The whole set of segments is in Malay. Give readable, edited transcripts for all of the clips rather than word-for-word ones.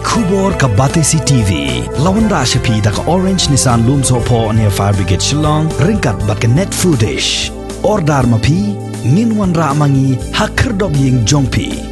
Khubor ka Batesi TV. Lawan Rashapi da ka Orange Nissan Loom Sopo near Fire Brigade Shillong. Ringkat bat ka net foodish. Ordar mapi. Minwan ra mangi hakerdog ying jongpi.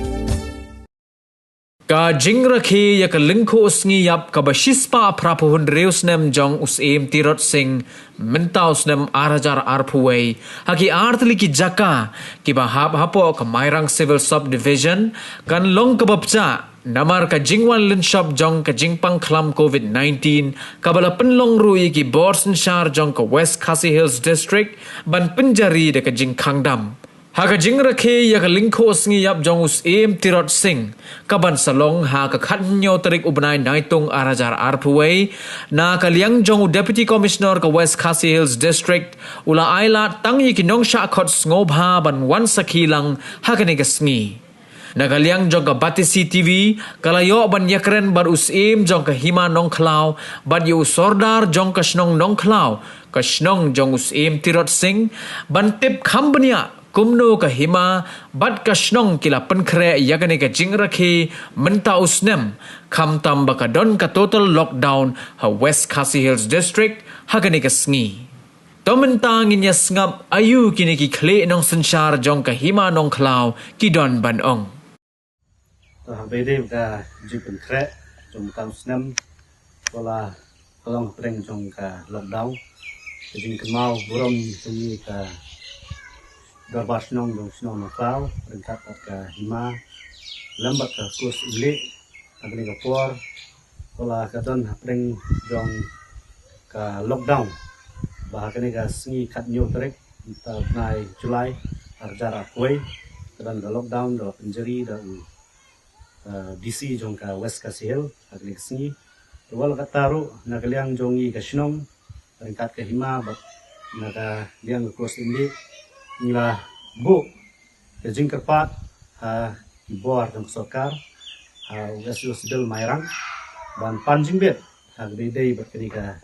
Ka Jingkhangdam ya ka Lyngkhuh Sngi yap ka bashispa prapuhun reus nem jong Syiem Tirot sing mentaus nem arajar arpuway haki artli ki jaka ki bahap hapo ka Mairang Civil Subdivision kan long kabapcha namar ka Jingwan Lin Shop jong ka Jingpang Klam COVID-19 kabala penlong rui ki Borsen Shar jong ka West Khasi Hills District ban penjari de ka Jingkhangdam. Haka Rakhe ya ka Lyngkhuh Sngi yap jong Syiem Tirot sing kaban salong ha ka khatnyo tarik ubnai naitung arajar arpuway na ka liang jong Deputy Commissioner ka West Khasi Hills District ula aila tangi ki nongsha khot ngobha ban wan sakilang haka ni ka Sngi. Nagaliang jong ka Batesi TV kalayo ban yakren bar Syiem jong ka hima nong klau ban yu sordar jong ka snong nong klau ka snong jong Syiem Tirot sing ban tip khambania kumno ka hima bat ka snong kila penkre yagane ka Jingkhangdam menta usnem khamtam baka don ka total lockdown ha West Khasi Hills District hagane ka Sngi. Tomentang inya sngap ayu kini ki kle nong sensyar jong ka hima nong klau ki don banong. Bede ka jipun kre jong ka usnem wala kalong preng jong ka lockdown jing kemau burom sini ka Garbar snong dong snong nakau, ringkat ka hima, lambat ka kus uli, agni ka por, wala ka don hapdeng dong ka lockdown, bahkan ka Sngi kat nyo tarik, kita nai Julai, arjar akway, kadan ka lockdown do penjari do DC dong ka West Khasi Hill, agni ka Sngi, wala ka taru nagaliang jongi ka snong, ringkat ka hima, bat nagaliang ka kus uli, nila bu ke Jingkhangdam ha ibor dong sokar ha West Bill Mairang ban panjingbet ha gede berkenika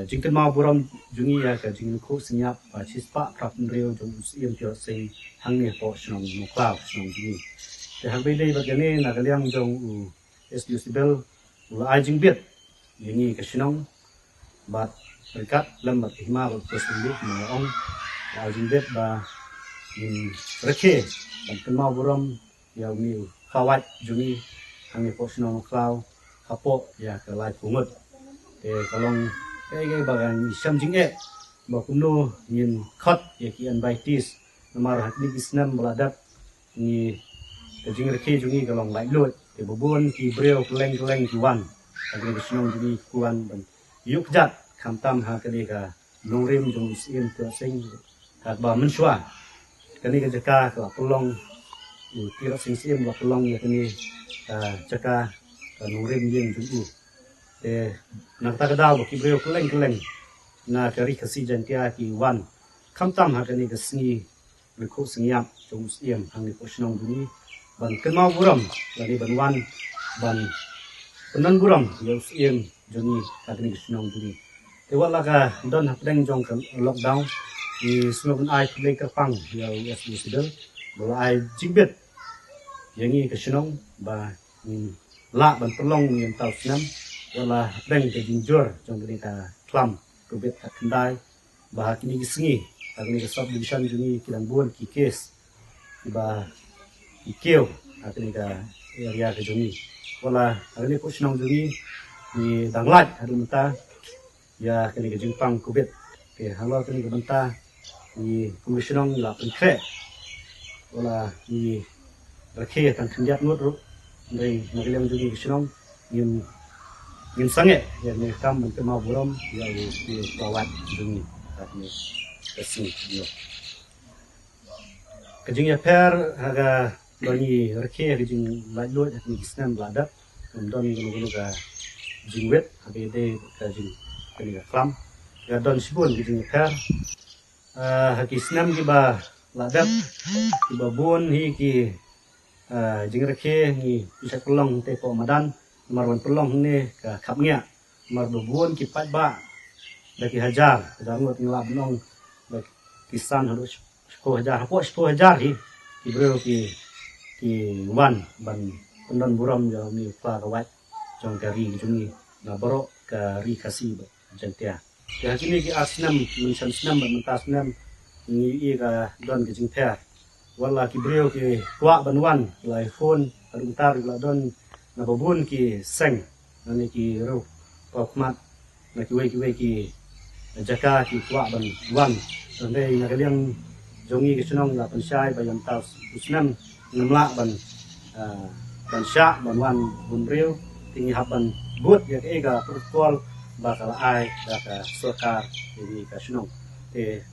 Jingkhangdam buram jungi ya ke Jingkhangdam senyap chispa prapun reo jong Syiem Tirot sing hangnya po snong muklaw snong jungi te ha gede berkene nagaliang jong West Bill ula ajingbet jungi ke snong bat berkat lambat hima berkesundi maong ajingbet ba Rakhe dan kenal buram ya mi kawat jungi kami posno klau kapo ya ke lai pungut kalong bagan Syiem jingge ba kuno yin khat ya ki anbaitis namar hakni isnam beladak ni jing Rakhe jungi kalong lai lot bubun ki breu keleng ki wan agni snong jungi kuan ban yuk jat khamtam ha kali ka longrim jung Syiem Tirot sing hak ba mensua kani ka jaka ka pelong Tirot sing Syiem ba pelong ya kani jaka ka longrim yin jungi nak ta daw ki breu keleng na kari kasi jantia ki wan khamtam ha kani ka Sngi Lyngkhuh Sngiap jung Syiem hang ni posnong jungi ban kenau buram lani ban wan ban penan buram ya Syiem jungi ka kani snong jungi te wala ka don hapdeng jong ka lockdown di sungun ai play ka pang ya West Sidel bola ai jingbet yangi ka snong ba la ban pelong yang tau snam wala hapdeng ka jinjor jong kani ka klam kubet ka kendai ba kini ki Sngi kani ka subdivision jungi kilang buan ki case ba ikeu kani ka area ka jungi wala kani ko snong jungi ni danglat hadumta ya kini ke Jingpang kubet ke halo kini ke benta ni komisionong la penkre wala ni Rakhe kan kendiat ngut ru dari nagaliang jungi komisionong ngin sange ya ni kam ke mau buram ya di bawat jungi ni Sngi yo ke jing ya per haga bani Rakhe ke jing la lot ni kisnan bladak don gunu ka jingwet habede ka jing kani ka klam ya don sibun di jing per haki snam ki ba ladap ki ba bun hi ki jing Rakhe ni bisa pelong te po madan marwan pelong ne ka khapnya mar bun ki pat ba da ki hajar da ngot nglab nong da kisan harus 10,000 hapo 10,000 hi ki bro ki wan ban pendan buram jo mi fa kawat jong kari jungi na borok kari kasi ba jantia ya kini ki asnam min san snam ba mentas nam ni i ka don ki jingthia wala ki breu ki kwa banwan lai phone adung tar la don na babun ki seng na ki ro pakmat na ki we ki jaka ki kwa banwan donde na kaliang jongi ki sunong la pensai ba yang tas usnam namla ban sya ban wan bun breu tinggi haban but ya ega protokol bakal ai ka sorkar ini ka sunong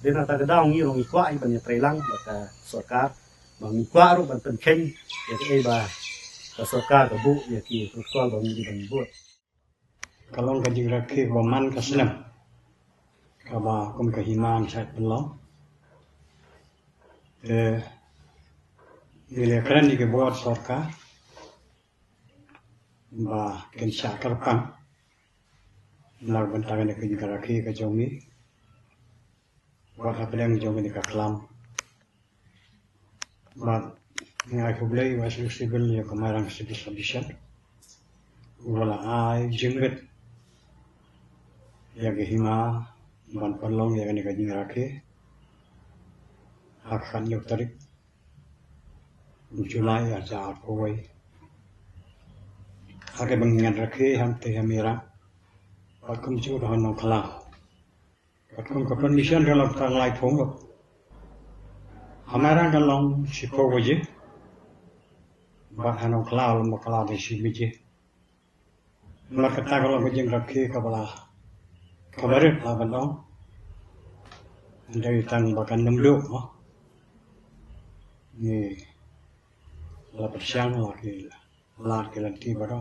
dena ta gadang ni rong ikwa i ban trelang ka sorkar bang ikwa ru ban penken ya eba ka sorkar ka bu ya ki protokol bang di ban but kalau ka jing Rakhe baman ka senam ka ba kum ka himan sat belong ile kran ni ke buat sorkar ba ken syakar kan lar bantangan ke jing Rakhe ka jongi buat Hapdeng jongi ka klam ba ngai ko blai wa sibil ya kamarang sibil sabishan wala ai jingret ya ke hima ban palong ya ke jing Rakhe hak khan yo tarik Julai aja koi hake bangingan Rakhe ham te hamira pakum chu dah no khala pakum ka permission dalam tang lai thong lo hamara kalong sipo waje ba hano khala lo khala de si bije la kata kalau jing Rakhe ka bala kabar la bandong dari tang bakan nemdo ni la persiang la ke lanti baro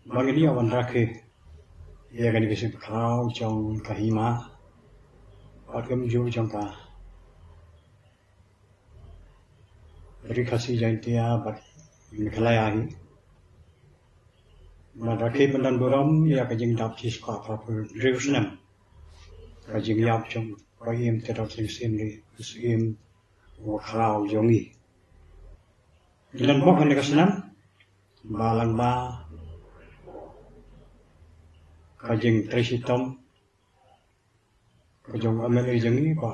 bagi dia wan Rakhe ya kan ke sip khao trong kahima और कम जो जंका बड़ी खासी जयंतिया बट निकलाया ही mà Rakhe bendan boram ya ka jing dap tis ka fa rewsnam ka jing yap trong ka im Tirot Syiem ri Syiem wa khrao jongi dan bok ne ka snam balang ba ka jing trisitom ka jong amel jongi ba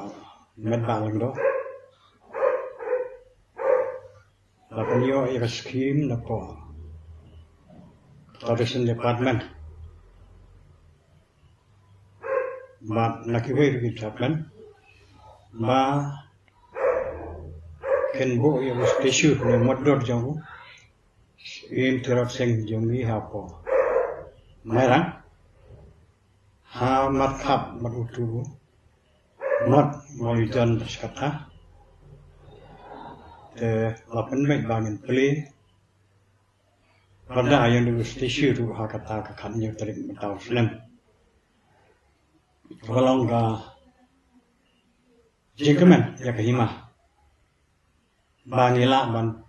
met balang do la panyo ya ka scheme na po Tourism Department, but nakiway rin Department, ba ken bo yung issue na modor jang in Tirot jang ni hapo, mayroon ha matkap marutu mat molitan skata, lapan may bangin play. Pada yang dulu stasiun tu kata kakaknya tadi tahu film. Kalau enggak Jingkhangdam ya ke hima. Banila ban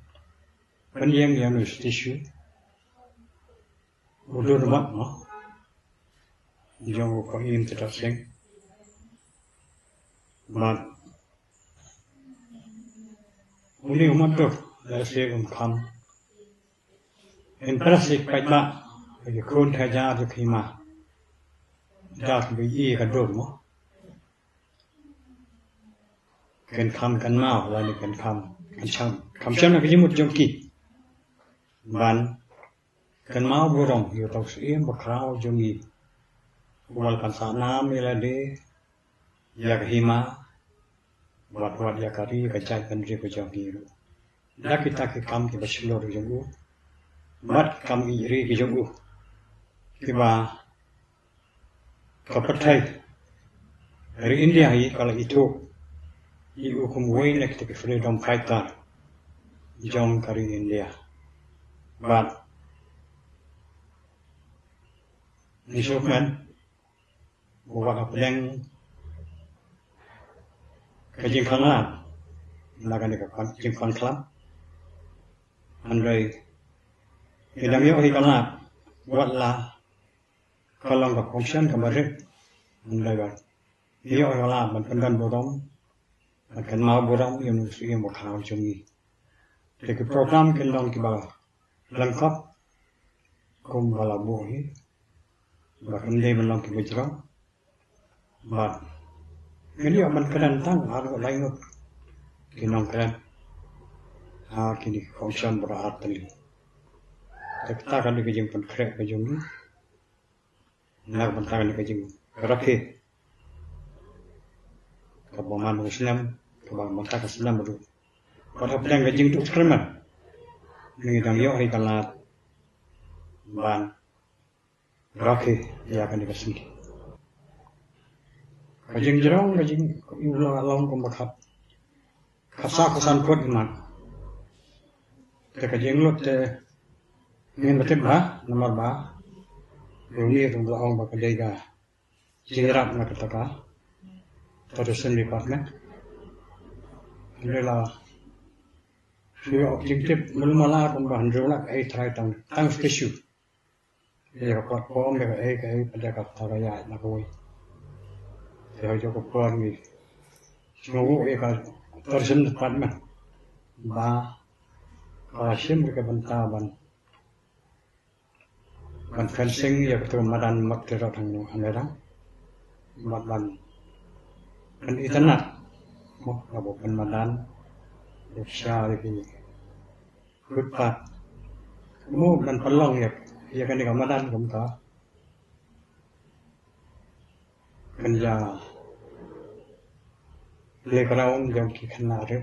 penyeng yang dulu stasiun. Udah rumah mah. Jangan kau ingin tidak seng. Ban uli umat tu dah seng kam. Impressive baik ba, bagi kon kaja tu kima, dah bagi kador mo, kan kam kan mau, lalu kan kam cham nak jemut jongki, ban kan mau borong, yo tau Syiem bakrao jongi, wal kan sana melade, ya kima, buat ya kari kacai kan je jongi, dah kita ke kam kita selor jongu. Mat kam iri ki jogu kiba kapatai dari India hi kalau itu iu kumway nek te freedom fighter jong kari India but nisokman buat Hapdeng ke Jingkhangdam lagan ke Jingkhangdam andai Idam yo hikalat buat lah kalau nggak function kemarin mendapat yo hikalat menpendan borong akan mau borong yang Syiem bakal jongi jadi program kendong kiba lengkap kum bala buhi bahkan dia belum kebujra but ini aman keren tang harus lain kinong keren kini function berat tali kita kan dikejeng pun krek kejeng ni nak bentar dikejeng Rakhe kabaman Muslim kabaman bentar Islam baru pada Hapdeng kejeng tu kerman ni dang yo hari kalat ban Rakhe ya kan dikasih kejeng jerong kejeng ulang alam kumbakat kasak kesan kuat iman kejeng lot ingin betul bah nomor bah ini untuk orang bekerja Tirot nak katakan tourism department inilah dia objektif melumala pembahan jolak try tang special dia dapat form dia pada kata raya nak koi dia juga pun ni semua tourism department bah Syiem mereka bentaban ban fencing ya betul madan mak Tirot hang Amerika ban kan internet mo abo ban madan Russia lagi footpath mo ban pelong ya kan dengan madan kum ta kan ya playground jam ki khana re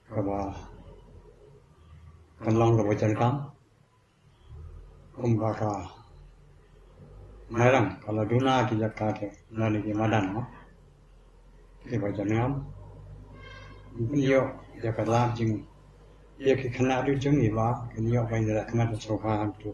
kaba kan long ro jan kam kumbaka merang kalau duna ki jakate nani ki madan mo ki bajanam yo jakat lam jing ye ki khana du jing ni ba ki yo bai da kama so ha tu